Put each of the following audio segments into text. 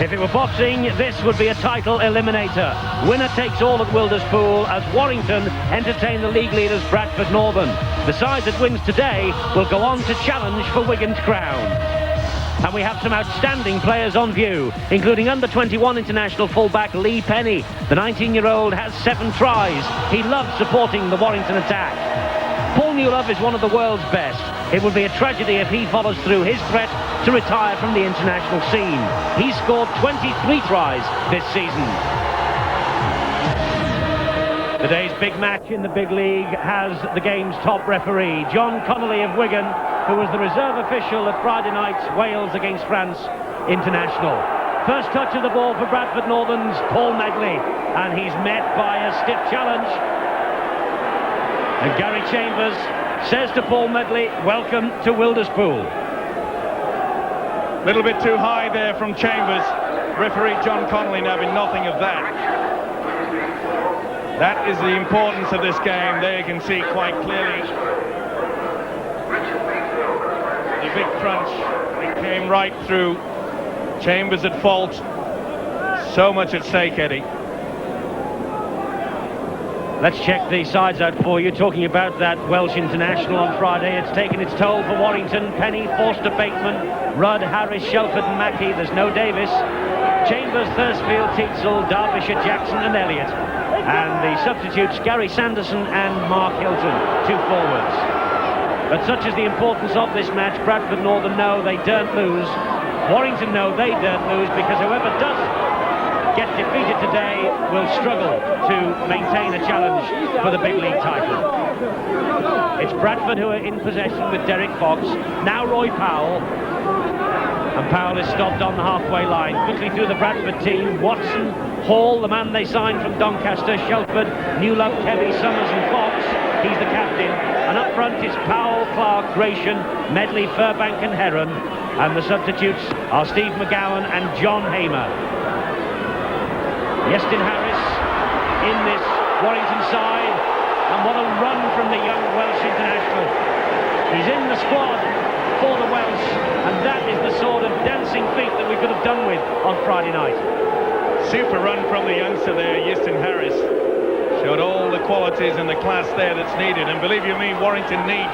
If it were boxing, this would be a title eliminator. Winner takes all at Wilderspool as Warrington entertain the league leaders Bradford Northern. The side that wins today will go on to challenge for Wigan's crown. And we have some outstanding players on view, including under-21 international fullback Lee Penny. The 19-year-old has 7 tries. He loves supporting the Warrington attack. Paul Newlove is one of the world's best. It would be a tragedy if he follows through his threat to retire from the international scene. He's scored 23 tries this season. The day's big match in the big league has the game's top referee, John Connolly of Wigan, who was the reserve official at Friday night's Wales against France international. First touch of the ball for Bradford Northern's Paul Medley, and he's met by a stiff challenge. And Gary Chambers says to Paul Medley, welcome to Wilderspool. A little bit too high there from Chambers. Referee John Connolly having nothing of that. That is the importance of this game. There you can see quite clearly the big crunch. It came right through. Chambers at fault. So much at stake, Eddie. Let's check the sides out for you. Talking about that Welsh international on Friday, it's taken its toll for Warrington. Penny, Forster, Bateman, Rudd, Harris, Shelford and Mackey. There's no Davis. Chambers, Thursfield, Teetsall, Derbyshire, Jackson and Elliott. And the substitutes, Gary Sanderson and Mark Hilton, 2 forwards. But such is the importance of this match, Bradford Northern know they don't lose. Warrington know they don't lose, because whoever does get defeated today will struggle to maintain a challenge for the big league title. It's Bradford who are in possession with Derek Fox. Now Roy Powell. And Powell is stopped on the halfway line. Quickly through the Bradford team. Watson, Hall, the man they signed from Doncaster, Shelford, Newlove, Kevy, Summers and Fox. He's the captain. And up front is Powell, Clark, Gratian, Medley, Furbank and Heron. And the substitutes are Steve McGowan and John Hamer. Yestin Harris in this Warrington side, and what a run from the young Welsh international. He's in the squad for the Welsh, and that is the sort of dancing feat that we could have done with on Friday night. Super run from the youngster there, Yestin Harris. Showed all the qualities and the class there that's needed, and believe you me, Warrington need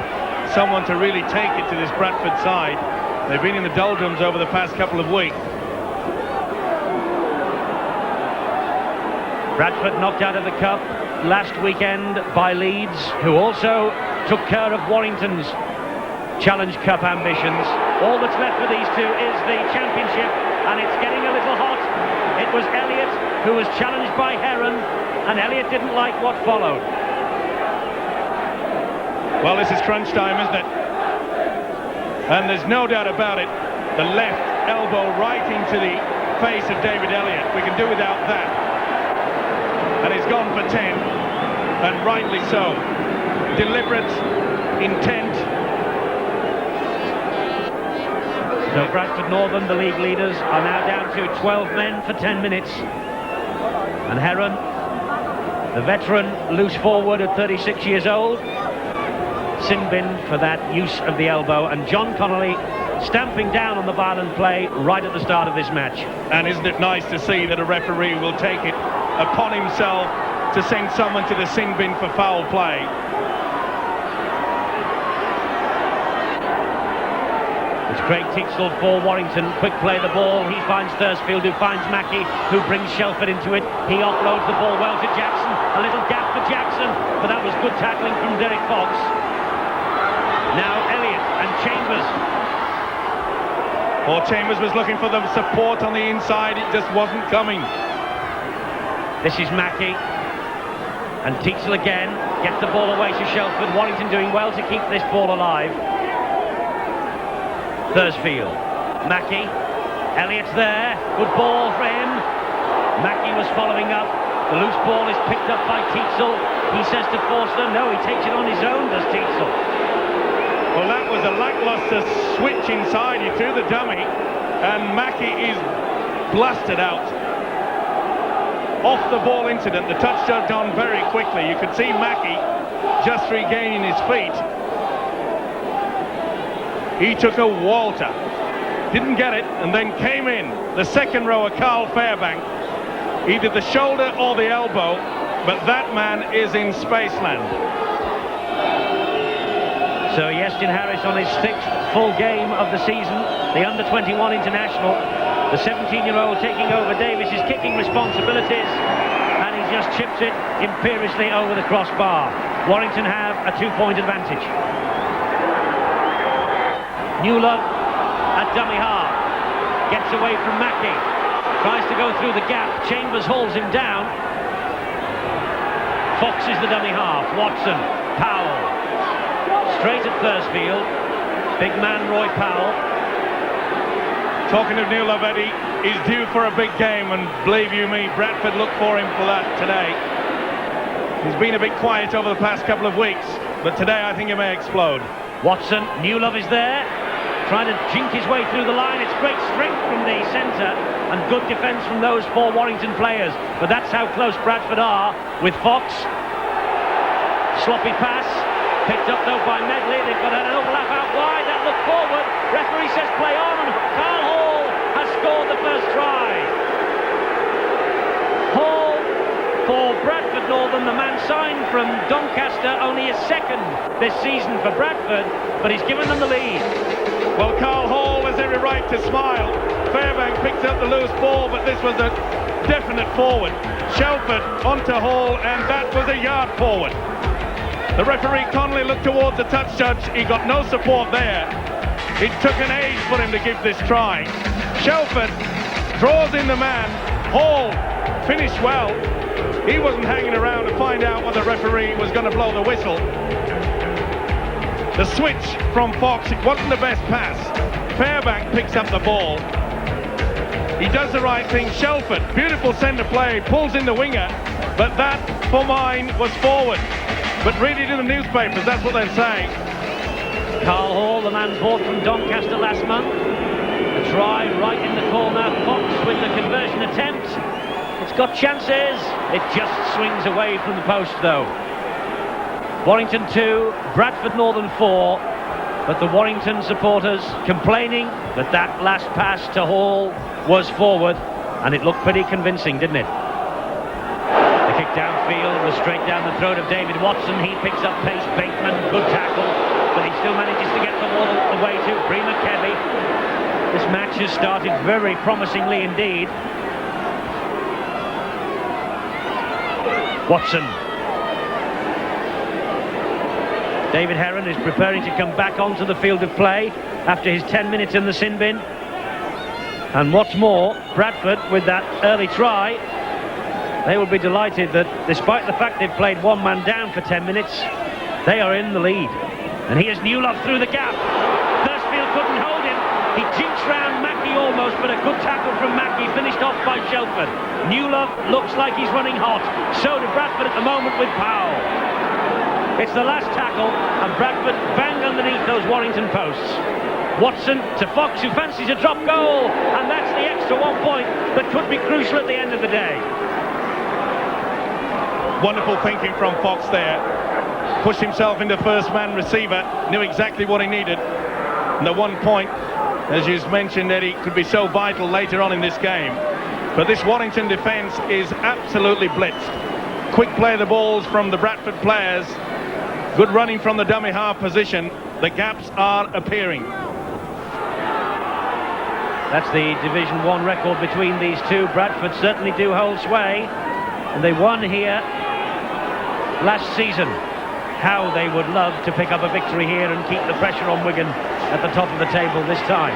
someone to really take it to this Bradford side. They've been in the doldrums over the past couple of weeks. Bradford knocked out of the cup last weekend by Leeds, who also took care of Warrington's Challenge Cup ambitions. All that's left for these two is the championship, and it's getting a little hot. It was Elliott who was challenged by Heron, and Elliott didn't like what followed. Well, this is crunch time, isn't it? And there's no doubt about it, the left elbow right into the face of David Elliott. We can do without that. And he's gone for 10, and rightly so. Deliberate intent. So Bradford Northern, the league leaders, are now down to 12 men for 10 minutes. And Heron, the veteran loose forward at 36 years old, sin bin for that use of the elbow, and John Connolly stamping down on the violent play right at the start of this match. And isn't it nice to see that a referee will take it upon himself to send someone to the sin bin for foul play. It's Craig Teetsall for Warrington. Quick play the ball. He finds Thursfield, who finds Mackey, who brings Shelford into it. He offloads the ball well to Jackson. A little gap for Jackson, but that was good tackling from Derek Fox. Now Elliott and Chambers. Or Chambers was looking for the support on the inside. It just wasn't coming. This is Mackey, and Teetsall again gets the ball away to Shelford. Warrington doing well to keep this ball alive. Thursfield, Mackey, Elliott's there, good ball for him. Mackey was following up. The loose ball is picked up by Teetsall. He says to Forster, no, he takes it on his own, does Teetsall. Well, that was a lackluster switch inside. He threw the dummy, and Mackey is blasted out. Off the ball incident, the touch done very quickly. You could see Mackey just regaining his feet. He took a walter. didn't get it, and then came in. The second rower, Carl Fairbank, either the shoulder or the elbow, but that man is in Spaceland. So Iestyn Harris on his 6th full game of the season, the under-21 international, the 17-year-old taking over Davis's kicking responsibilities, and he just chips it imperiously over the crossbar. Warrington have a 2-point advantage. Newlove at dummy half, gets away from Mackey, tries to go through the gap, Chambers hauls him down. Fox is the dummy half, Watson, Powell, straight at Thursfield, big man Roy Powell. Talking of Newlove, Eddie, he's due for a big game, and believe you me, Bradford look for him for that today. He's been a bit quiet over the past couple of weeks, but today I think he may explode. Watson, Newlove is there, trying to jink his way through the line. It's great strength from the centre and good defence from those 4 Warrington players, but that's how close Bradford are with Fox. Sloppy pass, picked up though by Medley. They've got an overlap out wide, that look forward. Referee says play on, and Carl Hall has scored the first try. Hall for Bradford Northern, the man signed from Doncaster, only his 2nd this season for Bradford, but he's given them the lead. Well, Carl Hall has every right to smile. Fairbank picked up the loose ball, but this was a definite forward. Shelford onto Hall, and that was a yard forward. The referee Connolly looked towards the touch judge. He got no support there. It took an age for him to give this try. Shelford draws in the man. Hall finished well. He wasn't hanging around to find out whether the referee was going to blow the whistle. The switch from Fox, it wasn't the best pass. Fairbank picks up the ball. He does the right thing. Shelford, beautiful centre play, pulls in the winger, but that, for mine, was forward. But read it in the newspapers, that's what they're saying. Carl Hall, the man bought from Doncaster last month. A try right in the corner. Fox with the conversion attempt. It's got chances. It just swings away from the post, though. Warrington 2, Bradford Northern 4, but the Warrington supporters complaining that that last pass to Hall was forward, and it looked pretty convincing, didn't it? The kick downfield was straight down the throat of David Watson. He picks up pace. Bateman, good tackle, but he still manages to get the ball away to Bremer Kelly. This match has started very promisingly indeed. Watson. David Heron is preparing to come back onto the field of play after his 10 minutes in the sin bin. And what's more, Bradford, with that early try, they will be delighted that despite the fact they've played 1 man down for 10 minutes, they are in the lead. And here's Newlove through the gap. Thursfield couldn't hold him. He jinxed round Mackey almost, but a good tackle from Mackey, finished off by Shelford. Newlove looks like he's running hot. So do Bradford at the moment with Powell. It's the last tackle, and Bradford bang underneath those Warrington posts. Watson to Fox, who fancies a drop goal, and that's the extra 1 point that could be crucial at the end of the day. Wonderful thinking from Fox there. Pushed himself into first man receiver, knew exactly what he needed. And the 1 point, as you mentioned, Eddie, could be so vital later on in this game. But this Warrington defence is absolutely blitzed. Quick play of the balls from the Bradford players. Good running from the dummy half position. The gaps are appearing. That's the Division 1 record between these two. Bradford certainly do hold sway, and they won here last season. How they would love to pick up a victory here and keep the pressure on Wigan at the top of the table this time.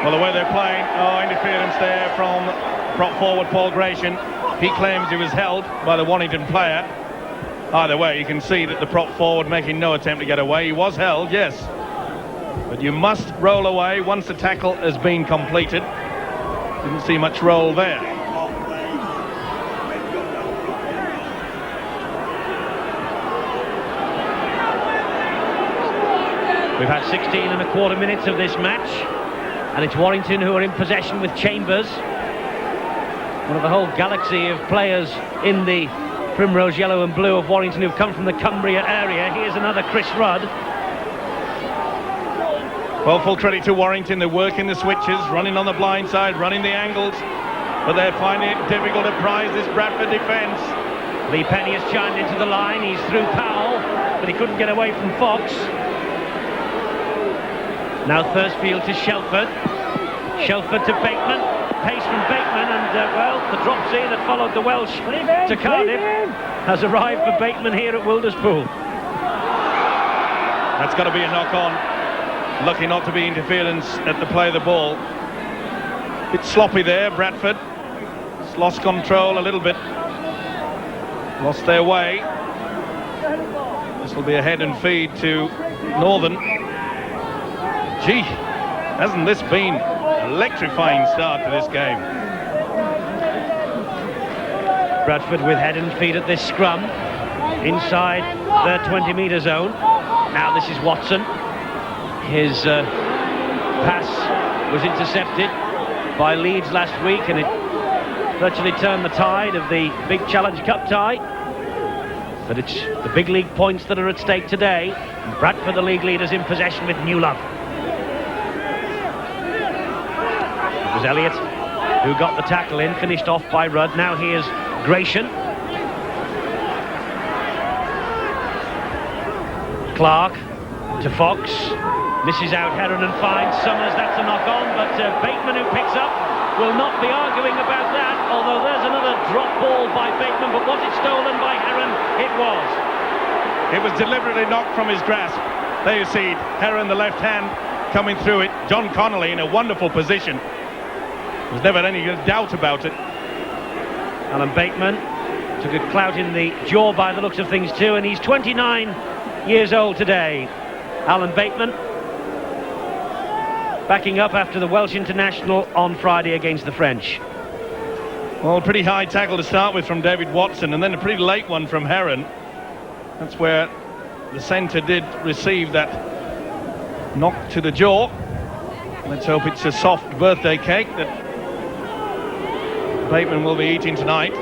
Well, the way they're playing, interference there from prop forward Paul Gratian. He claims he was held by the Warrington player. Either way, you can see that the prop forward making no attempt to get away. He was held, yes. But you must roll away once the tackle has been completed. Didn't see much roll there. We've had 16.25 minutes of this match, and it's Warrington who are in possession with Chambers. One of the whole galaxy of players in the Primrose Yellow and Blue of Warrington who've come from the Cumbria area. Here's another Chris Rudd. Well, full credit to Warrington. They're working the switches, running on the blind side, running the angles, but they're finding it difficult to prize this Bradford defence. Lee Penny has chimed into the line. He's through Powell, but he couldn't get away from Fox. Now Thursfield to Shelford. Shelford to Bateman. Pace from Bateman, and well, the drop C that followed the Welsh to Cardiff has arrived for Bateman here at Wilderspool. That's got to be a knock-on. Lucky not to be interference at the play of the ball. Bit sloppy there, Bradford. It's lost control a little bit. Lost their way. This will be a head and feed to Northern. Gee, hasn't this been an electrifying start to this game? Bradford with head and feet at this scrum inside their 20-metre zone. Now this is Watson. His pass was intercepted by Leeds last week, and it virtually turned the tide of the big Challenge Cup tie. But it's the big league points that are at stake today. Bradford, the league leaders, in possession with new love. It was Elliott who got the tackle in, finished off by Rudd. Now here's Gratian. Clark to Fox. Misses out Heron and finds Summers. That's a knock-on, but Bateman, who picks up, will not be arguing about that, although there's another drop ball by Bateman, but was it stolen by Heron? It was. It was deliberately knocked from his grasp. There you see Heron, the left hand, coming through it. John Connolly in a wonderful position. There's never any doubt about it. Alan Bateman took a clout in the jaw by the looks of things too, and he's 29 years old today. Alan Bateman backing up after the Welsh international on Friday against the French. Well, pretty high tackle to start with from David Watson, and then a pretty late one from Heron. That's where the centre did receive that knock to the jaw. Let's hope it's a soft birthday cake that Bateman will be eating tonight.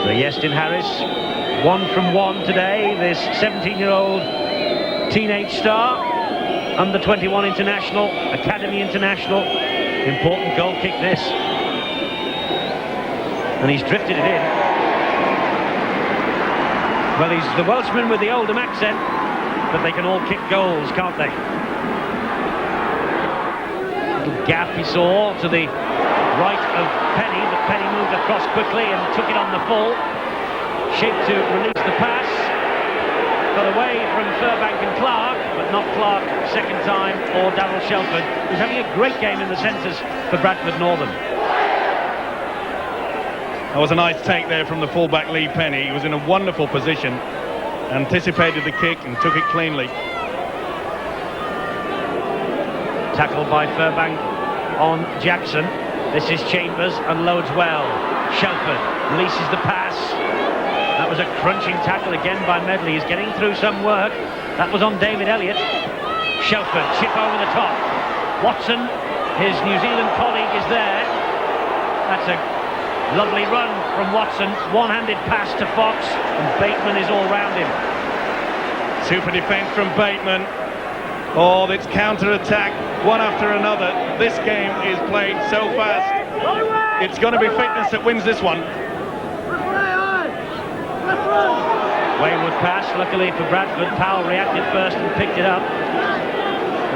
So Yestin Harris, 1 from 1 today, this 17-year-old teenage star, under 21 international, academy international. Important goal kick this. And he's drifted it in. Well, he's the Welshman with the Oldham accent, but they can all kick goals, can't they? Little gap he saw to the right of Penny, but Penny moved across quickly and took it on the full. Shaped to release the pass. Got away from Furbank and Clark, but not Clark second time, or Darryl Shelford, who's having a great game in the centres for Bradford Northern. That was a nice take there from the fullback Lee Penny. He was in a wonderful position, anticipated the kick and took it cleanly. Tackled by Furbank on Jackson. This is Chambers, and loads well. Shelford releases the pass. That was a crunching tackle again by Medley. He's getting through some work. That was on David Elliott. Shelford, chip over the top. Watson, his New Zealand colleague, is there. That's a lovely run from Watson. One-handed pass to Fox, and Bateman is all round him. Super defence from Bateman. Oh, it's counter-attack, one after another. This game is played so fast. It's going to be fitness that wins this one. Wayward pass, luckily for Bradford. Powell reacted first and picked it up.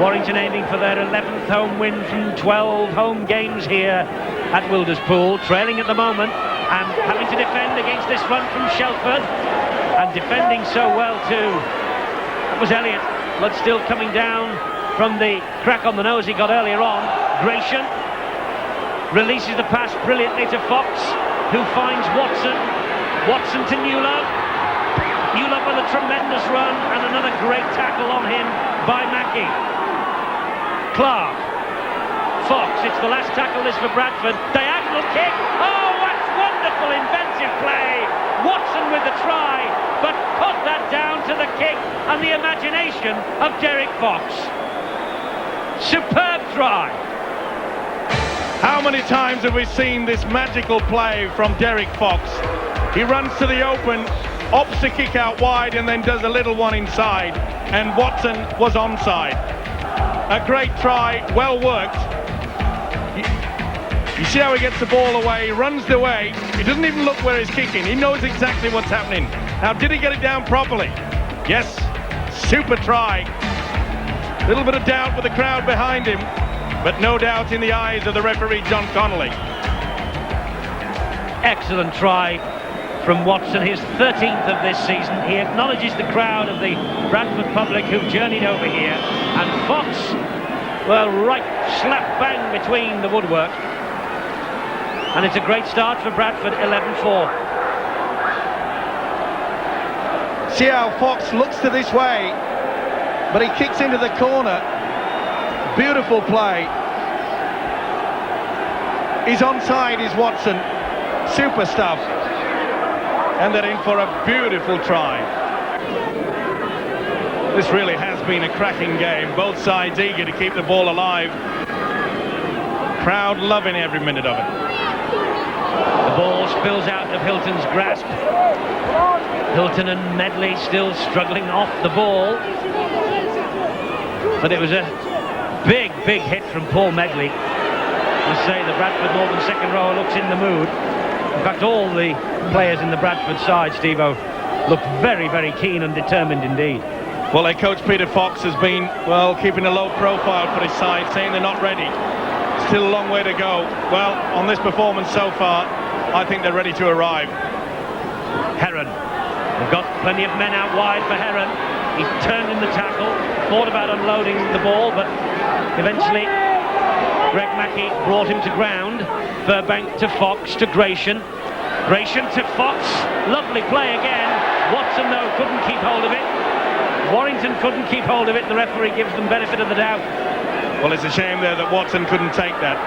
Warrington aiming for their 11th home win from 12 home games here at Wilderspool, trailing at the moment and having to defend against this run from Shelford, and defending so well too. That was Elliott, but still coming down from the crack on the nose he got earlier on. Gratian releases the pass brilliantly to Fox, who finds Watson. Watson to Newlove. Newlove with a tremendous run, and another great tackle on him by Mackey. Clark. Fox, it's the last tackle this for Bradford. Diagonal kick. Oh, that's wonderful inventive play. Watson with the try, but put that down to the kick and the imagination of Derek Fox. Superb try. How many times have we seen this magical play from Derek Fox? He runs to the open, opts to kick out wide and then does a little one inside, and Watson was onside. A great try, well worked. You see how he gets the ball away, runs the way, he doesn't even look where he's kicking, he knows exactly what's happening. Now, did he get it down properly? Yes, super try. Little bit of doubt with the crowd behind him, but no doubt in the eyes of the referee, John Connolly. Excellent try from Watson, his 13th of this season. He acknowledges the crowd of the Bradford public who've journeyed over here, and Fox, well, right slap bang between the woodwork. And it's a great start for Bradford, 11-4. See how Fox looks to this way, but he kicks into the corner. Beautiful play. He's onside, is Watson. Super stuff. And they're in for a beautiful try. This really has been a cracking game. Both sides eager to keep the ball alive. Crowd loving every minute of it. The ball spills out of Hilton's grasp. Hilton and Medley still struggling off the ball. But it was a big hit from Paul Medley. I say the Bradford Northern second rower looks in the mood. In fact, all the players in the Bradford side, Steve-O, look very keen and determined indeed. Well, their coach Peter Fox has been, well, keeping a low profile for his side, saying they're not ready. Still a long way to go. Well, on this performance so far, I think they're ready to arrive. Heron. They've got plenty of men out wide for Heron. He turned in the tackle, thought about unloading the ball, but eventually Greg Mackey brought him to ground. Furbank to Fox to Gratian. Gratian to Fox. Lovely play again. Watson, though, couldn't keep hold of it. Warrington couldn't keep hold of it. The referee gives them benefit of the doubt. Well, it's a shame there that Watson couldn't take that,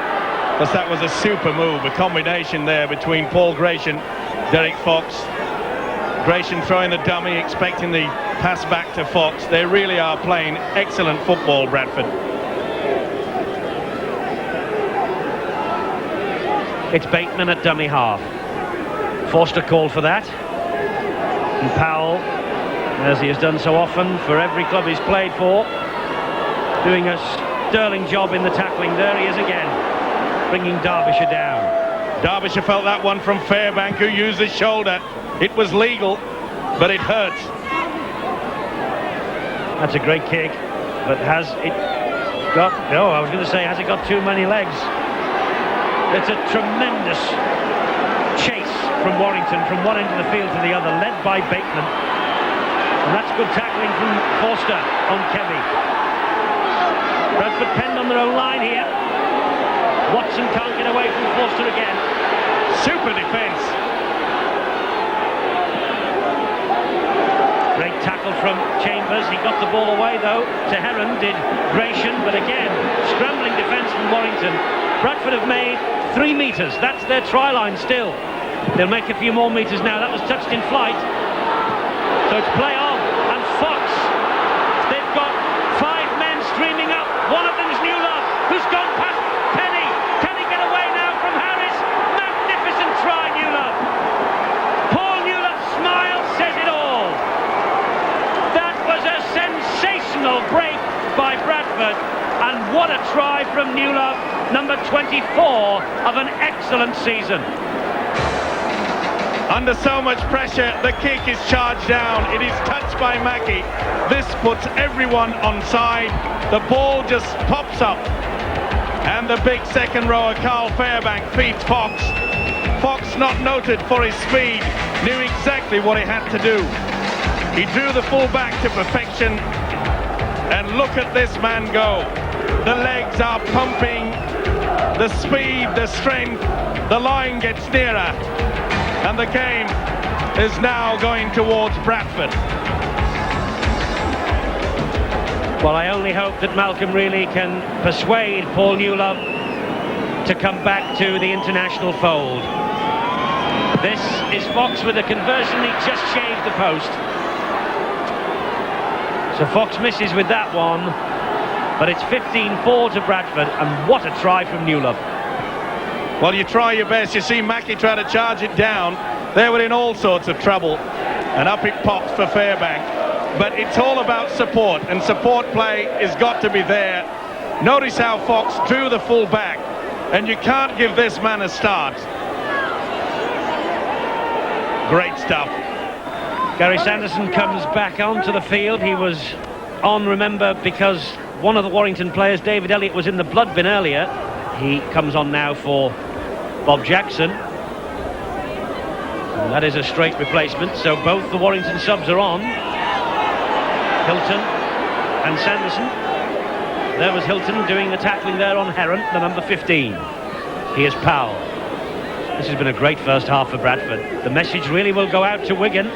because that was a super move, a combination there between Paul Gratian, Derek Fox. Gratian throwing the dummy, expecting the pass back to Fox. They really are playing excellent football, Bradford. It's Bateman at dummy half. Forster called for that. And Powell, as he has done so often for every club he's played for, doing a sterling job in the tackling. There he is again, bringing Derbyshire down. Derbyshire felt that one from Fairbank, who used his shoulder. It was legal, but it hurts. That's a great kick, but has it got... No, I was going to say, has it got too many legs? It's a tremendous chase from Warrington, from one end of the field to the other, led by Bateman. And that's good tackling from Forster on Kevy. Bradford penned on their own line here. Watson can't get away from Forster again. Super defence. Great tackle from Chambers. He got the ball away, though, to Heron, did Gratian, but again, scrambling defence from Warrington. Bradford have made 3 metres. That's their try line still. They'll make a few more metres now. That was touched in flight. So it's play on. And Fox. They've got 5 men streaming up. One of them's Newlove, who's gone past Penny. Can he get away now from Harris? Magnificent try, Newlove. Paul Newlove's smile says it all. That was a sensational break by Bradford. And what a try from Newlove, number 24 of an excellent season. Under so much pressure, the kick is charged down. It is touched by Mackey. This puts everyone on side. The ball just pops up. And the big second rower, Carl Fairbank, feeds Fox. Fox, not noted for his speed, knew exactly what he had to do. He drew the full back to perfection. And look at this man go. The legs are pumping. The speed, the strength. The line gets nearer. And the game is now going towards Bradford. Well, I only hope that Malcolm really can persuade Paul Newlove to come back to the international fold. This is Fox with a conversion. He just shaved the post. So Fox misses with that one. But it's 15-4 to Bradford. And what a try from Newlove. Well, you try your best. You see Mackey try to charge it down. They were in all sorts of trouble. and up it pops for Fairbank. But it's all about support, and support play has got to be there. Notice how Fox drew the full back, and you can't give this man a start. Great stuff. Gary Sanderson comes back onto the field. He was on, remember, because one of the Warrington players, David Elliott, was in the blood bin earlier. He comes on now for Bob Jackson. And that is a straight replacement, so both the Warrington subs are on. Hilton and Sanderson. There was Hilton doing the tackling there on Heron, the number 15. Here's Powell. This has been a great first half for Bradford. The message really will go out to Wigan.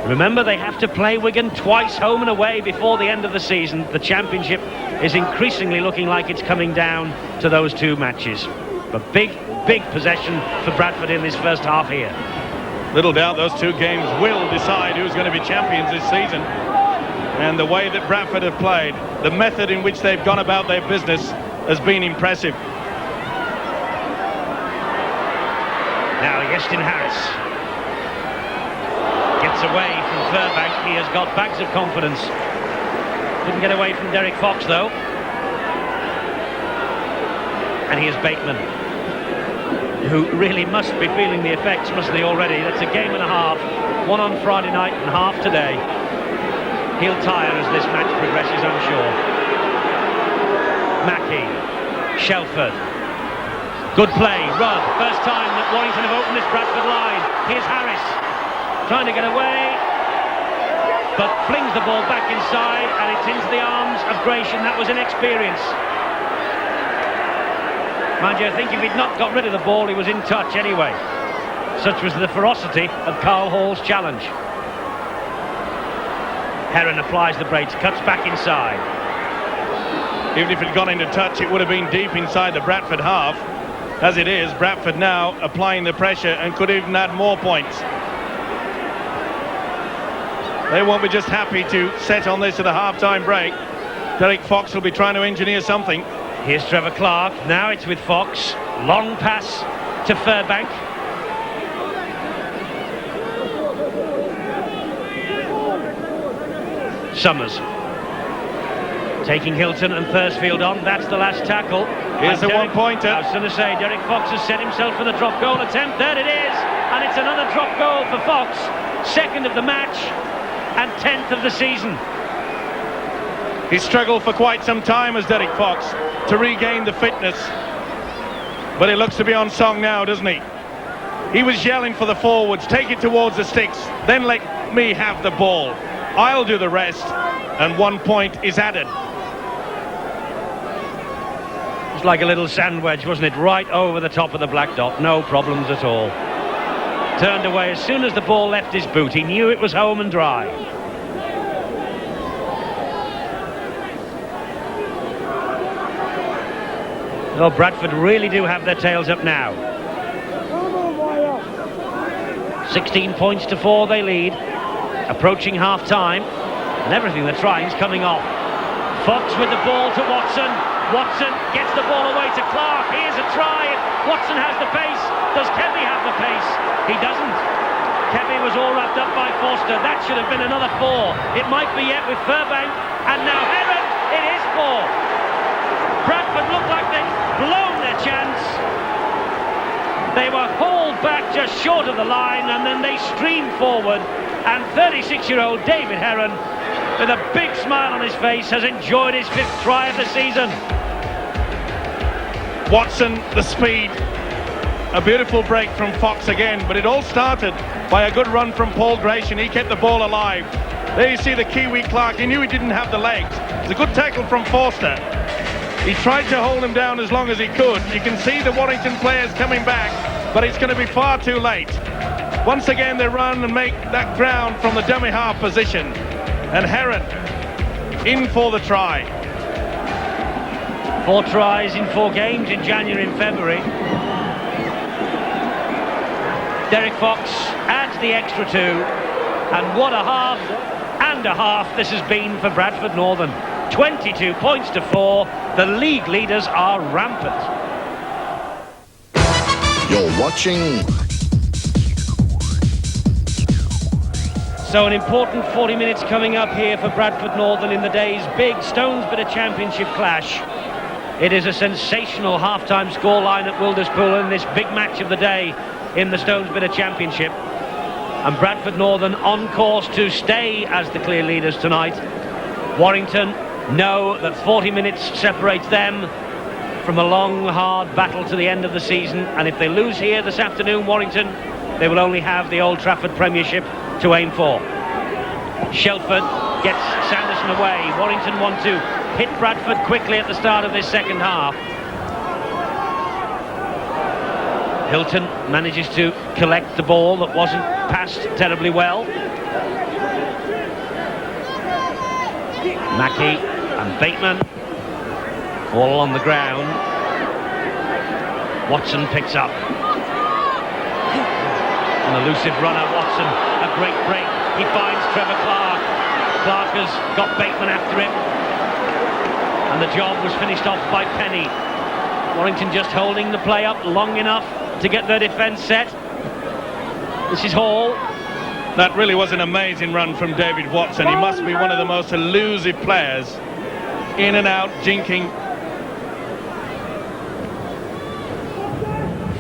Remember, they have to play Wigan twice home and away before the end of the season. The championship is increasingly looking like it's coming down to those two matches. But big possession for Bradford in this first half here. Little doubt those two games will decide who's going to be champions this season. And the way that Bradford have played, the method in which they've gone about their business has been impressive. Now Yestin Harris gets away from Fairbank. He has got bags of confidence. Didn't get away from Derek Fox though. And here's Bateman, who really must be feeling the effects, mustn't he, already? That's a game and a half. One on Friday night and half today. He'll tire as this match progresses, I'm sure. Mackey, Shelford. Good play, Rudd. First time that Warrington have opened this Bradford line. Here's Harris, trying to get away, but flings the ball back inside, and it's into the arms of Gratian. That was inexperience. Mind you, I think if he'd not got rid of the ball, he was in touch anyway. Such was the ferocity of Carl Hall's challenge. Heron applies the brakes, cuts back inside. Even if it had gone into touch, it would have been deep inside the Bradford half. As it is, Bradford now applying the pressure and could even add more points. They won't be just happy to set on this at a half-time break. Derek Fox will be trying to engineer something. Here's Trevor Clark. Now it's with Fox. Long pass to Fairbank. Summers taking Hilton and Thursfield on. That's the last tackle. Here's the one-pointer. I was going to say, Derek Fox has set himself for the drop goal attempt. There it is, and it's another drop goal for Fox. Second of the match and 10th of the season. He struggled for quite some time as Derek Fox to regain the fitness, but he looks to be on song now, doesn't he? He was yelling for the forwards, take it towards the sticks, then let me have the ball. I'll do the rest, and 1 point is added. It's like a little sand wedge, wasn't it? Right over the top of the black dot, no problems at all. Turned away as soon as the ball left his boot. He knew it was home and dry. Well, Bradford really do have their tails up now. 16 points to 4 they lead. Approaching half-time, and everything they're trying is coming off. Fox with the ball to Watson. Watson gets the ball away to Clark. Here's a try. Watson has the pace. Does Kevy have the pace? He doesn't. Kevy was all wrapped up by Forster. That should have been another 4. It might be yet with Fairbank, and now Heron. It is 4. Bradford looked like they'd blown their chance. They were hauled back just short of the line, and then they streamed forward. And 36-year-old David Heron, with a big smile on his face, has enjoyed his 5th try of the season. Watson, the speed. A beautiful break from Fox again, but it all started by a good run from Paul Gratian. He kept the ball alive. There you see the Kiwi Clark. He knew he didn't have the legs. It's a good tackle from Forster. He tried to hold him down as long as he could. You can see the Warrington players coming back, but it's going to be far too late. Once again they run and make that ground from the dummy half position, and Heron in for the try. 4 tries in 4 games in January and February. Derek Fox adds the extra 2, and what a half and a half this has been for Bradford Northern. 22 points to 4. The league leaders are rampant. You're watching So an important 40 minutes coming up here for Bradford Northern in the day's big Stones Bit Championship clash. It is a sensational half-time scoreline at Wilderspool in this big match of the day in the Stones Bit Championship. And Bradford Northern on course to stay as the clear leaders tonight. Warrington know that 40 minutes separates them from a long, hard battle to the end of the season. And if they lose here this afternoon, Warrington, they will only have the Old Trafford Premiership to aim for. Shelford gets Sanderson away. Warrington want to hit Bradford quickly at the start of this second half. Hilton manages to collect the ball that wasn't passed terribly well. Mackey and Bateman all on the ground. Watson picks up. An elusive runner, Watson, a great break. He finds Trevor Clark. Clark has got Bateman after him. And the job was finished off by Penny. Warrington just holding the play up long enough to get their defence set. This is Hall. That really was an amazing run from David Watson. He must be one of the most elusive players. In and out, jinking.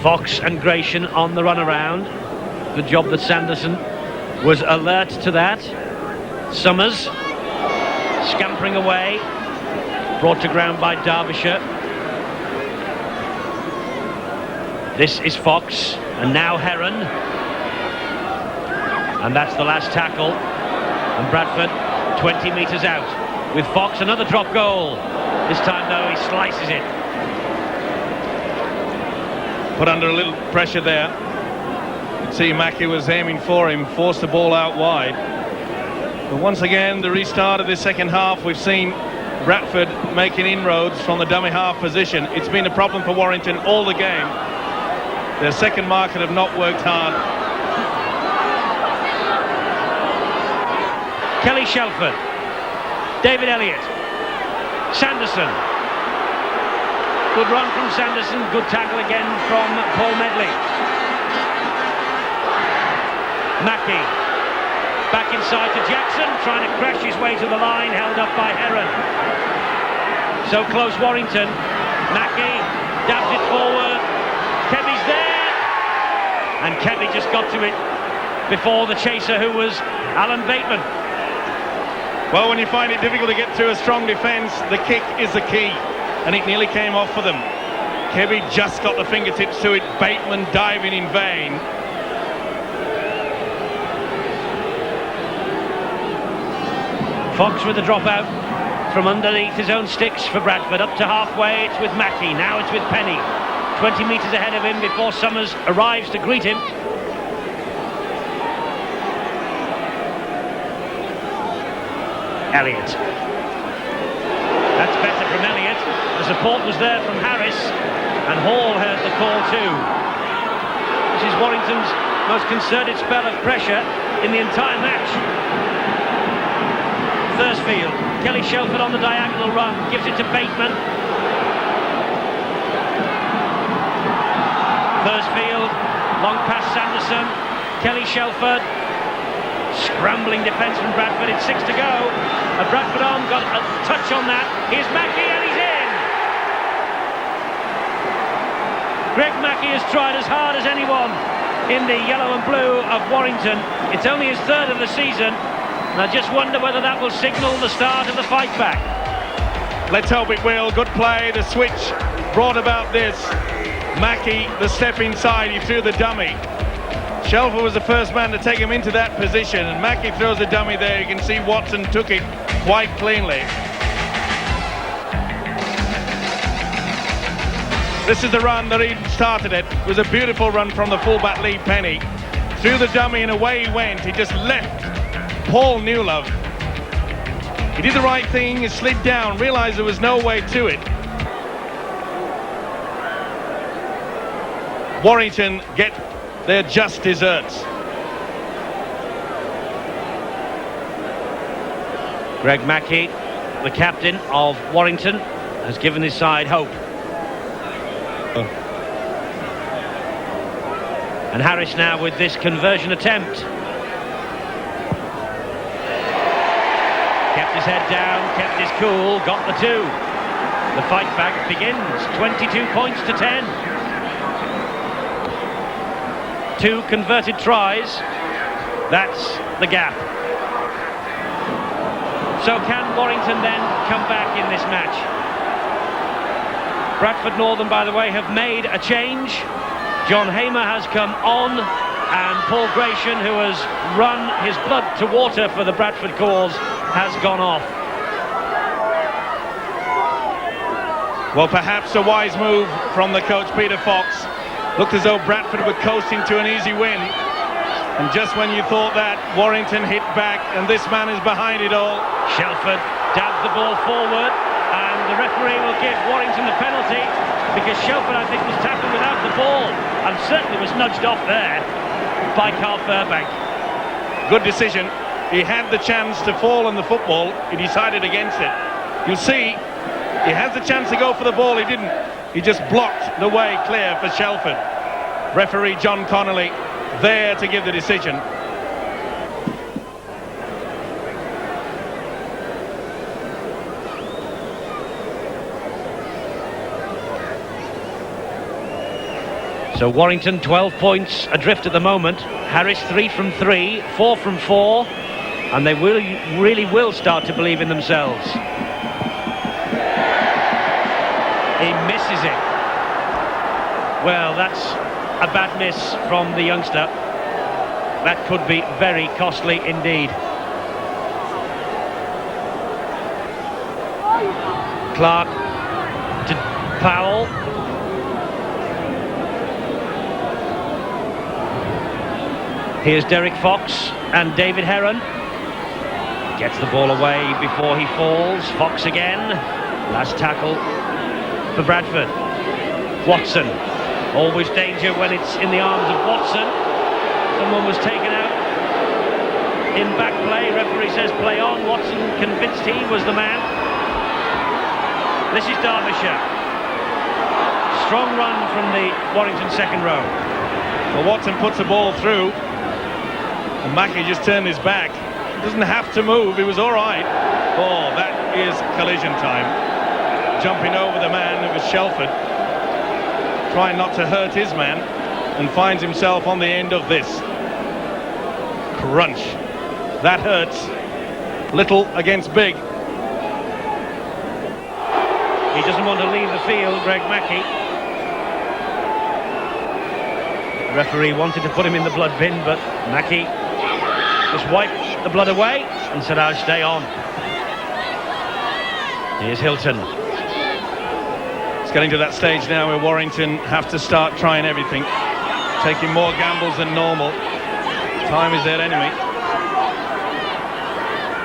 Fox and Gratian on the run around. Good job that Sanderson was alert to that. Summers scampering away, brought to ground by Derbyshire. This is Fox, and now Heron. And that's the last tackle. And Bradford 20 metres out. With Fox, another drop goal. This time, though, he slices it. Put under a little pressure there. You can see Mackey was aiming for him, forced the ball out wide. But once again, the restart of the second half, we've seen Bradford making inroads from the dummy half position. It's been a problem for Warrington all the game. Their second market have not worked hard. Kelly Shelford, David Elliott, Sanderson. Good run from Sanderson, good tackle again from Paul Medley. Mackey, back inside to Jackson, trying to crash his way to the line, held up by Heron. So close Warrington. Mackey dabs it forward. Kevy's there, and Kevy just got to it before the chaser, who was Alan Bateman. Well, when you find it difficult to get through a strong defence, the kick is the key, and it nearly came off for them. Kevy just got the fingertips to it. Bateman diving in vain. Fox with a dropout from underneath his own sticks for Bradford. Up to halfway, it's with Mackey. Now it's with Penny. 20 metres ahead of him before Summers arrives to greet him. Elliott. That's better from Elliott. The support was there from Harris, and Hall heard the call too. This is Warrington's most concerted spell of pressure in the entire match. Thursfield, Kelly Shelford on the diagonal run, gives it to Bateman. Thursfield, long pass Sanderson, Kelly Shelford. Scrambling defence from Bradford, it's 6 to go. A Bradford arm got a touch on that. Here's Mackey and he's in! Greg Mackey has tried as hard as anyone in the yellow and blue of Warrington. It's only his third of the season, and I just wonder whether that will signal the start of the fight back. Let's hope it will. Good play. The switch brought about this. Mackey, the step inside, he threw the dummy. Shelford was the first man to take him into that position, and Mackey throws the dummy there. You can see Watson took it quite cleanly. This is the run that he started it. It was a beautiful run from the fullback Lee Penny. Threw the dummy and away he went. He just left Paul Newlove. He did the right thing, he slid down, realised there was no way to it. Warrington get their just desserts. Greg Mackey, the captain of Warrington, has given his side hope. And Harris now with this conversion attempt. his head down, kept his cool, got the 2. The fight back begins. 22 points to 10. 2 converted tries. That's the gap. So can Warrington then come back in this match? Bradford Northern, by the way, have made a change. John Hamer has come on, and Paul Gratian, who has run his blood to water for the Bradford cause, has gone off. Well, perhaps a wise move from the coach, Peter Fox. Looked as though Bradford were coasting to an easy win. And just when you thought that, Warrington hit back, and this man is behind it all. Shelford dabbed the ball forward, and the referee will give Warrington the penalty, because Shelford, I think, was tackled without the ball, and certainly was nudged off there by Carl Fairbank. Good decision. He had the chance to fall on the football. He decided against it. You'll see, he has the chance to go for the ball. He didn't. He just blocked the way clear for Shelford. Referee John Connolly there to give the decision. So Warrington 12 points adrift at the moment. Harris 3 from 3, 4 from 4, and they really will start to believe in themselves. He misses it. Well, that's a bad miss from the youngster. That could be very costly indeed. Clark to Powell. Here's Derek Fox and David Heron. Gets the ball away before he falls. Fox again. Last tackle for Bradford. Watson. Always danger when it's in the arms of Watson. Someone was taken out in back play. Referee says play on. Watson convinced he was the man. This is Derbyshire. Strong run from the Warrington second row. Well, Watson puts the ball through, and Mackey just turned his back. He doesn't have to move. He was all right. Oh, that is collision time. Jumping over the man, it was Shelford, trying not to hurt his man, and finds himself on the end of this. Crunch. That hurts. Little against big. He doesn't want to leave the field, Greg Mackey. The referee wanted to put him in the blood bin, but Mackey just wiped the blood away and said, I'll stay on. Here's Hilton. It's getting to that stage now where Warrington have to start trying everything, taking more gambles than normal. Time is their enemy.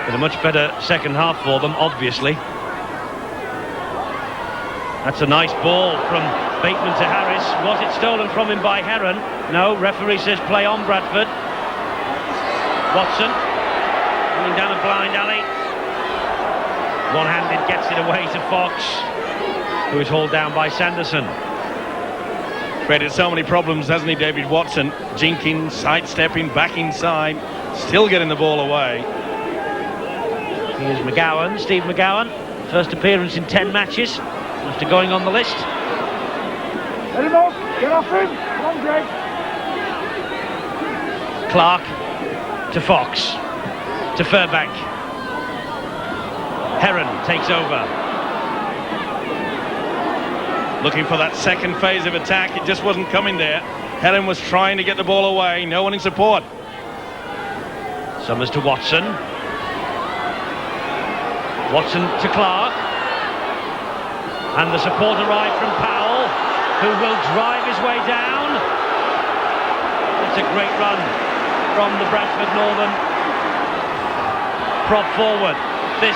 But a much better second half for them, obviously. That's a nice ball from Bateman to Harris. Was it stolen from him by Heron? No, referee says play on Bradford. Watson running down a blind alley. One-handed gets it away to Fox, who is hauled down by Sanderson. Created so many problems, hasn't he, David Watson? Jinking, sidestepping, back inside, still getting the ball away. Here's McGowan, Steve McGowan. First appearance in 10 matches after going on the list. Let him off, get off him. Come on, Greg. Clark to Fox, to Fairbank. Heron takes over. Looking for that second phase of attack, it just wasn't coming there. Heron was trying to get the ball away, no one in support. Summers to Watson. Watson to Clark. And the support arrived from Powell, who will drive his way down. It's a great run from the Bradford Northern prop forward. This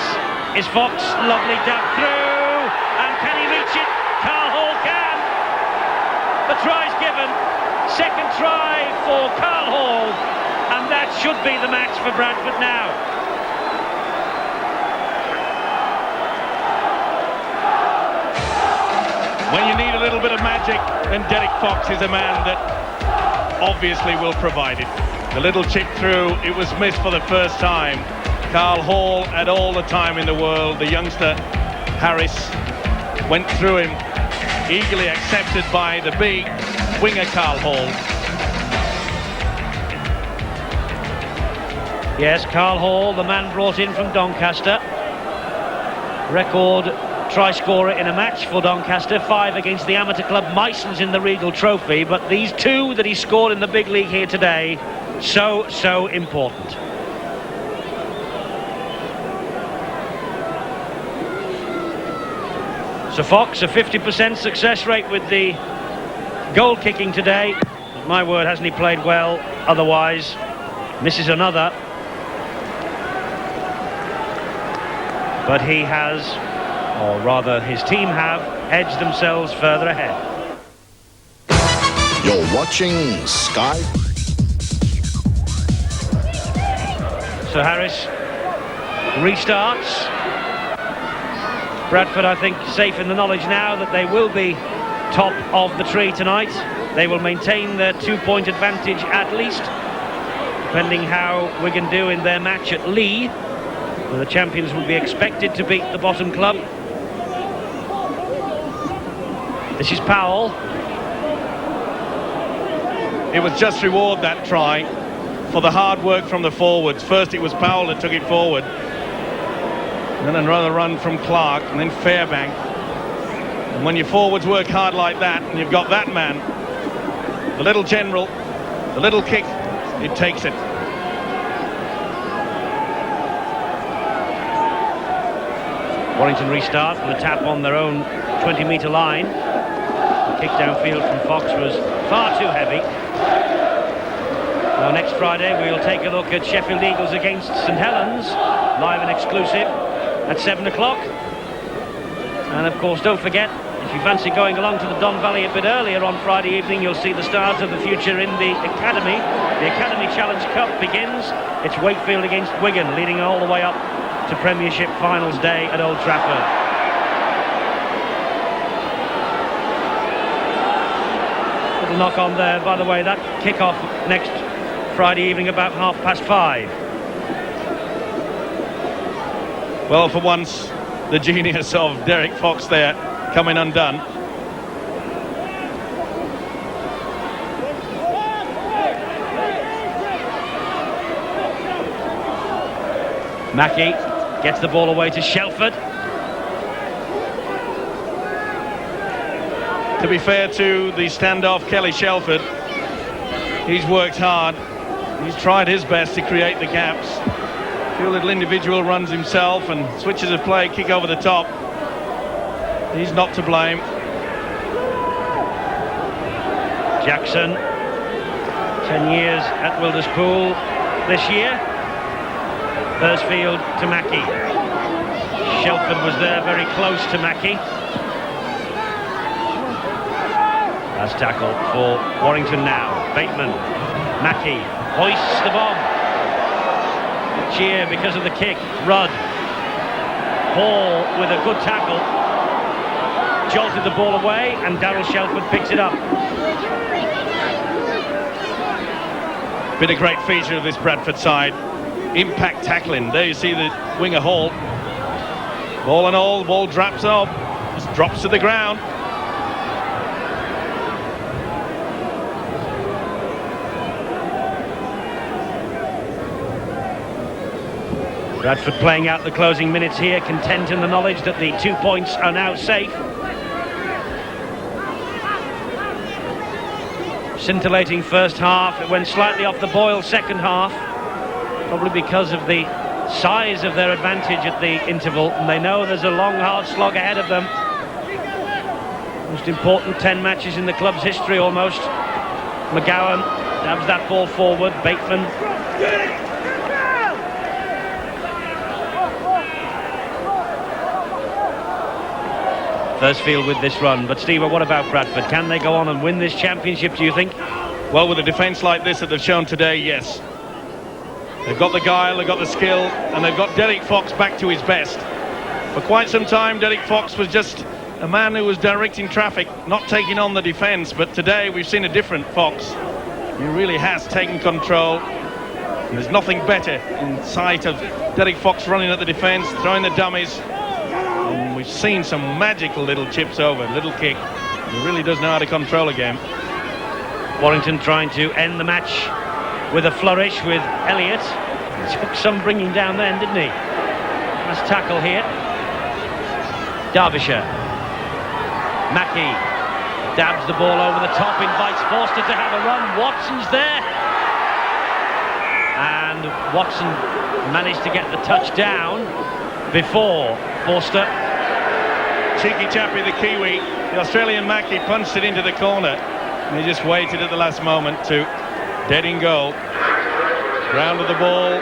is Fox, lovely dab through, and can he reach it? Carl Hall can. The try's given, second try for Carl Hall, and that should be the match for Bradford now. When you need a little bit of magic, then Derek Fox is a man that obviously will provide it. The little chip through, it was missed for the first time, Carl Hall had all the time in the world. The youngster Harris went through him, eagerly accepted by the big winger Carl Hall. Yes, Carl Hall, the man brought in from Doncaster. Record try scorer in a match for Doncaster, 5 against the amateur club Meisen's in the Regal Trophy, but these 2 that he scored in the big league here today, so important. So Fox, a 50% success rate with the goal kicking today. My word, hasn't he played well otherwise? Misses another. But he has, or rather his team have, edged themselves further ahead. You're watching Sky. So Harris restarts. Bradford, I think, safe in the knowledge now that they will be top of the tree tonight. They will maintain their 2-point advantage at least, depending how Wigan do in their match at Lee, where the champions will be expected to beat the bottom club. This is Powell. It was just reward, that try, for the hard work from the forwards. First it was Powell that took it forward, and then another run from Clark, and then Fairbank. And when your forwards work hard like that, and you've got that man, the little general, the little kick, it takes it. Warrington restart with a tap on their own 20-metre line. The kick downfield from Fox was far too heavy. Now next Friday we'll take a look at Sheffield Eagles against St Helens, live and exclusive at 7 o'clock. And of course, don't forget, if you fancy going along to the Don Valley a bit earlier on Friday evening, you'll see the start of the future in the Academy. The Academy Challenge Cup begins. It's Wakefield against Wigan, leading all the way up to Premiership Finals Day at Old Trafford. Little knock on there, by the way, that kick-off next Friday evening about 5:30. Well, for once, the genius of Derek Fox there coming undone. Mackie gets the ball away to Shelford. To be fair to the standoff Kelly Shelford, he's worked hard. He's tried his best to create the gaps. A few little individual runs himself and switches of play, kick over the top. He's not to blame. Jackson, 10 years at Wilderspool this year. Bursfield to Mackie. Shelford was there very close to Mackie. That's tackle for Warrington now. Bateman, Mackie hoists the bomb. Cheer because of the kick. Rudd. Hall with a good tackle. Jolted the ball away and Darryl Shelford picks it up. Been a great feature of this Bradford side. Impact tackling. There you see the winger Hall. Ball and all, the ball drops up. Just drops to the ground. Bradford playing out the closing minutes here, content in the knowledge that the 2 points are now safe. Scintillating first half. It went slightly off the boil second half, probably because of the size of their advantage at the interval, and they know there's a long hard slog ahead of them. Most important 10 matches in the club's history almost. McGowan dabs that ball forward. Bateman. Bursfield with this run, but Steve, what about Bradford? Can they go on and win this championship, do you think? Well, with a defence like this that they've shown today, yes. They've got the guile, they've got the skill, and they've got Derek Fox back to his best. For quite some time, Derek Fox was just a man who was directing traffic, not taking on the defence, but today we've seen a different Fox. He really has taken control, And there's nothing better in sight of Derek Fox running at the defence, throwing the dummies. And we've seen some magical little chips over, little kick. He really does know how to control a game. Warrington trying to end the match with a flourish with Elliott. Took some bringing down then, didn't he? Nice tackle here. Derbyshire. Mackey dabs the ball over the top, invites Forster to have a run. Watson's there. And Watson managed to get the touch down before Forster. Cheeky chappy, the Kiwi. The Australian Mackey punched it into the corner. And he just waited at the last moment to dead in goal. Ground of the ball,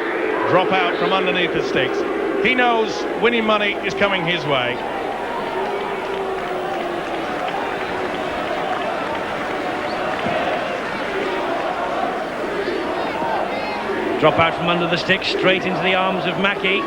drop out from underneath the sticks. He knows winning money is coming his way. Drop out from under the sticks, straight into the arms of Mackey.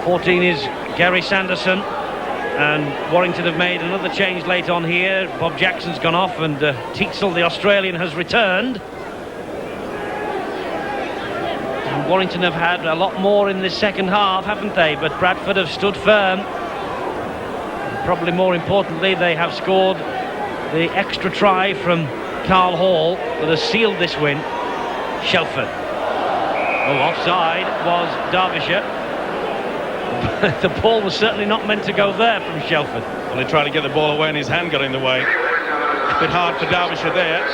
14 is Gary Sanderson, and Warrington have made another change late on here. Bob Jackson's gone off, and Teetsel, the Australian, has returned. And Warrington have had a lot more in this second half, haven't they? But Bradford have stood firm. Probably more importantly, they have scored the extra try from Carl Hall that has sealed this win. Shelford. Oh, offside was Derbyshire. The ball was certainly not meant to go there from Shelford. Well, he tried to get the ball away and his hand got in the way. A bit hard for Derbyshire there.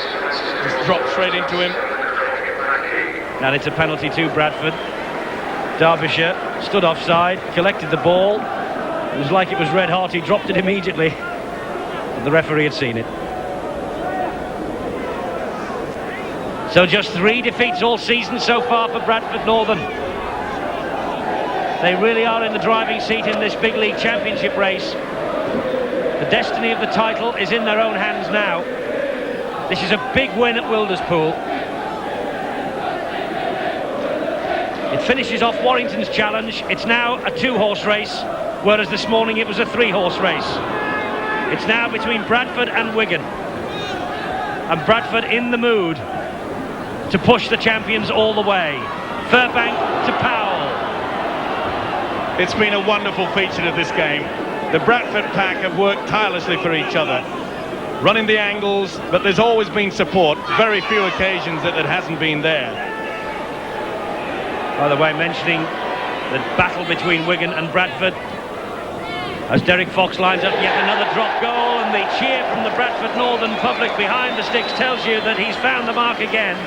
Just dropped straight into him. And it's a penalty to Bradford. Derbyshire stood offside, collected the ball. It was like it was red hot. He dropped it immediately. But the referee had seen it. So just 3 defeats all season so far for Bradford Northern. They really are in the driving seat in this big league championship race. The destiny of the title is in their own hands now. This is a big win at Wilderspool. It finishes off Warrington's challenge. It's now a 2-horse race, whereas this morning it was a 3-horse race. It's now between Bradford and Wigan. And Bradford in the mood to push the champions all the way. Furbank to Powell. It's been a wonderful feature of this game. The Bradford pack have worked tirelessly for each other, running the angles, but there's always been support. Very few occasions that it hasn't been there. By the way, mentioning the battle between Wigan and Bradford, as Derek Fox lines up yet another drop goal, and the cheer from the Bradford Northern public behind the sticks tells you that he's found the mark again.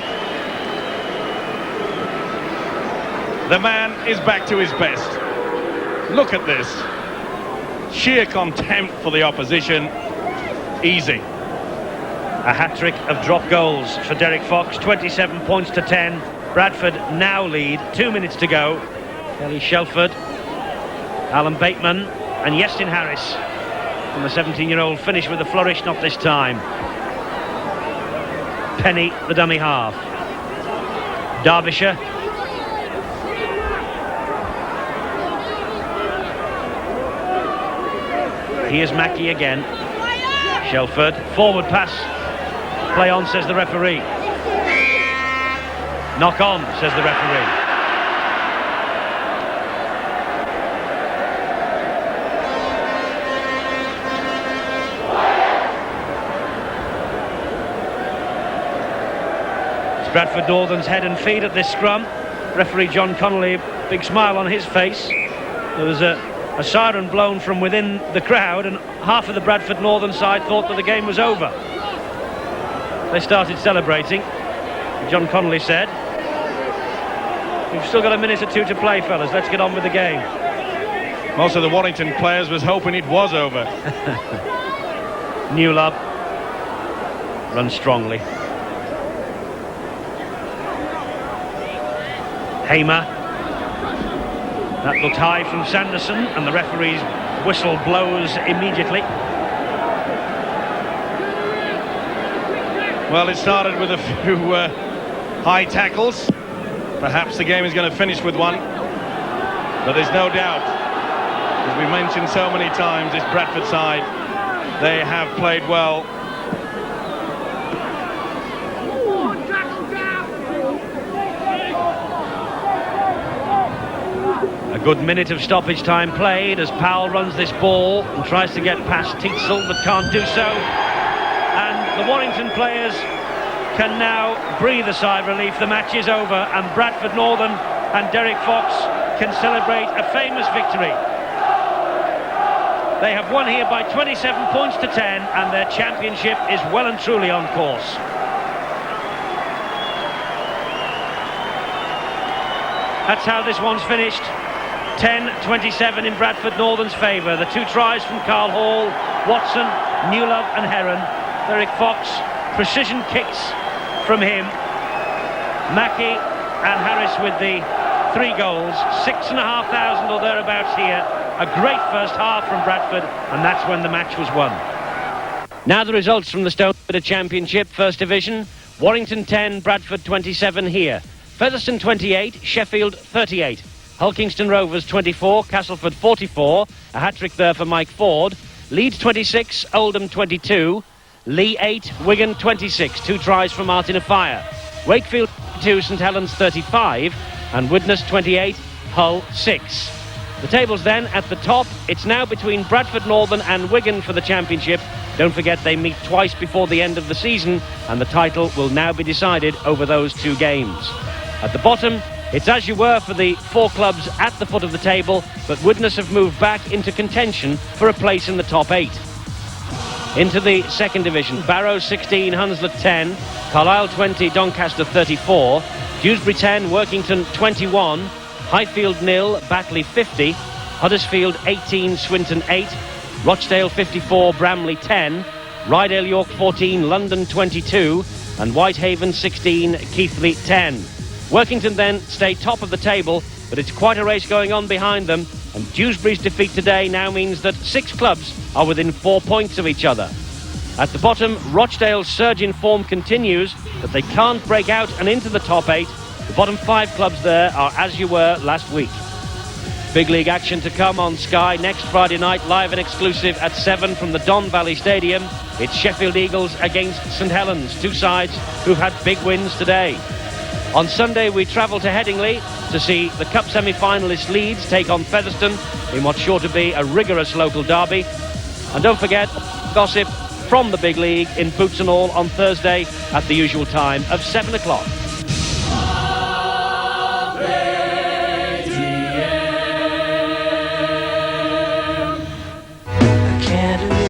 The man is back to his best. Look at this. Sheer contempt for the opposition. Easy. A hat-trick of drop goals for Derek Fox, 27 points to 10. Bradford now lead, 2 minutes to go. Kelly Shelford, Alan Bateman and Yestin Harris. And the 17-year-old finish with a flourish, not this time. Penny, the dummy half. Derbyshire. Here's Mackey again. Shelford, forward pass. Play on, says the referee. Knock on, says the referee. It's Bradford Northern's head and feet at this scrum. Referee John Connolly, big smile on his face. There was a siren blown from within the crowd, and half of the Bradford Northern side thought that the game was over. They started celebrating. John Connolly said, "We've still got a minute or two to play, fellas. Let's get on with the game." Most of the Warrington players was hoping it was over. Newlab runs strongly. Hamer. That looked high from Sanderson, and the referee's whistle blows immediately. Well, it started with a few high tackles. Perhaps the game is going to finish with one. But there's no doubt, as we mentioned so many times, this Bradford side They have played well. A good minute of stoppage time played as Powell runs this ball and tries to get past Tietzel but can't do so. And the Warrington players can now breathe a sigh of relief. The match is over and Bradford Northern and Derek Fox can celebrate a famous victory. They have won here by 27 points to 10 and their championship is well and truly on course. That's how this one's finished. 10-27 in Bradford Northern's favour. The two tries from Carl Hall, Watson, Newlove and Heron. Derek Fox, precision kicks from him. Mackey and Harris with the 3 goals. 6,500 or thereabouts here. A great first half from Bradford, and that's when the match was won. Now the results from the Stonebridge Championship, First Division. Warrington 10, Bradford 27 here. Featherstone 28, Sheffield 38. Hulkingston Rovers 24, Castleford 44. A hat-trick there for Mike Ford. Leeds 26, Oldham 22. Lee 8, Wigan 26. 2 tries from Martin Afire. Wakefield 2, St Helens 35. And Widnes 28, Hull 6. The tables then at the top. It's now between Bradford Northern and Wigan for the championship. Don't forget they meet twice before the end of the season and the title will now be decided over those 2 games. At the bottom, it's as you were for the 4 clubs at the foot of the table, but Widnes have moved back into contention for a place in the top 8. Into the second division, Barrow 16, Hunslet 10, Carlisle 20, Doncaster 34, Dewsbury 10, Workington 21, Highfield 0, Batley 50, Huddersfield 18, Swinton 8, Rochdale 54, Bramley 10, Rydale York 14, London 22, and Whitehaven 16, Keighley 10. Workington then stay top of the table, but it's quite a race going on behind them, and Dewsbury's defeat today now means that 6 clubs are within 4 points of each other. At the bottom, Rochdale's surge in form continues, but they can't break out and into the top 8. The bottom 5 clubs there are as you were last week. Big league action to come on Sky next Friday night, live and exclusive at 7 from the Don Valley Stadium. It's Sheffield Eagles against St Helens, 2 sides who've had big wins today. On Sunday we travel to Headingley to see the Cup semi-finalist Leeds take on Featherstone in what's sure to be a rigorous local derby. And don't forget, gossip from the big league in Boots and All on Thursday at the usual time of 7 o'clock.